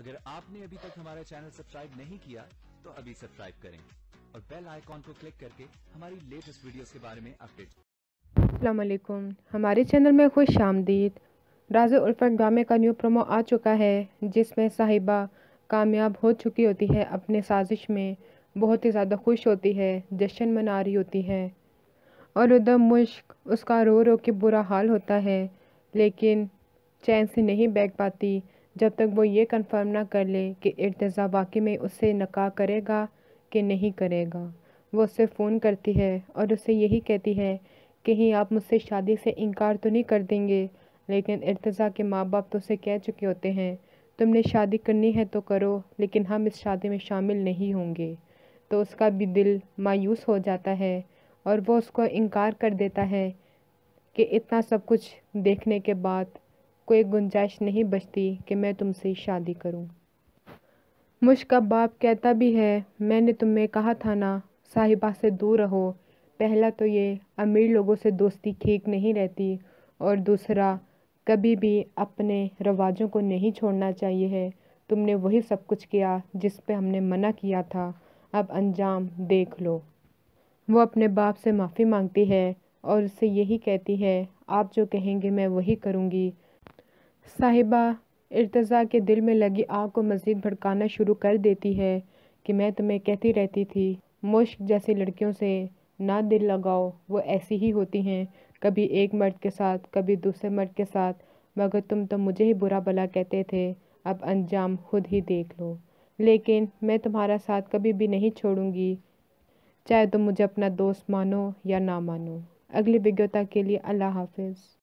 اگر آپ نے ابھی تک ہمارا چینل سبسکرائب نہیں کیا تو ابھی سبسکرائب کریں اور بیل آئیکن کو کلک کر کے ہماری لیٹسٹ ویڈیوز کے بارے میں اپڈیٹ۔ السلام علیکم، ہمارے چینل میں خوش آمدید۔ راز الفت ڈرامے کا نیو پرومو آ چکا ہے جس میں صاحبہ کامیاب ہو چکی ہوتی ہے اپنے سازش میں، بہت ہی زیادہ خوش ہوتی ہے، جشن منا رہی ہوتی ہے اور ادھر مشک اس کا رو رو کے برا حال ہوتا ہے، لیکن چین سے نہیں بیٹھ پاتی جب تک وہ یہ کنفرم نہ کر لے کہ ارتضیٰ واقعی میں اس سے نکاح کرے گا کہ نہیں کرے گا۔ وہ اسے فون کرتی ہے اور اسے یہی کہتی ہے کہیں آپ مجھ سے شادی سے انکار تو نہیں کر دیں گے، لیکن ارتضیٰ کے ماں باپ تو اسے کہہ چکے ہوتے ہیں تم نے شادی کرنی ہے تو کرو لیکن ہم اس شادی میں شامل نہیں ہوں گے۔ تو اس کا بھی دل مایوس ہو جاتا ہے اور وہ اس کو انکار کر دیتا ہے کہ اتنا سب کچھ دیکھنے کے بعد کوئی گنجائش نہیں بچتی کہ میں تم سے شادی کروں۔ مشک کا باپ کہتا بھی ہے میں نے تمہیں کہا تھا نا صاحبہ سے دور رہو، پہلا تو یہ امیر لوگوں سے دوستی ٹھیک نہیں رہتی اور دوسرا کبھی بھی اپنے رواجوں کو نہیں چھوڑنا چاہیے ہے، تم نے وہی سب کچھ کیا جس پہ ہم نے منع کیا تھا، اب انجام دیکھ لو۔ وہ اپنے باپ سے معافی مانگتی ہے اور اس سے یہی کہتی ہے آپ جو کہیں گے میں وہی کروں گی۔ صاحبہ ارتضیٰ کے دل میں لگی آگ کو مزید بھڑکانا شروع کر دیتی ہے کہ میں تمہیں کہتی رہتی تھی مشک جیسی لڑکیوں سے نہ دل لگاؤ، وہ ایسی ہی ہوتی ہیں، کبھی ایک مرد کے ساتھ کبھی دوسرے مرد کے ساتھ، مگر تم تو مجھے ہی برا بھلا کہتے تھے، اب انجام خود ہی دیکھ لو۔ لیکن میں تمہارا ساتھ کبھی بھی نہیں چھوڑوں گی، چاہے تم مجھے اپنا دوست مانو یا نہ مانو۔ اگلی ویڈیو تک کے لیے اللہ حافظ۔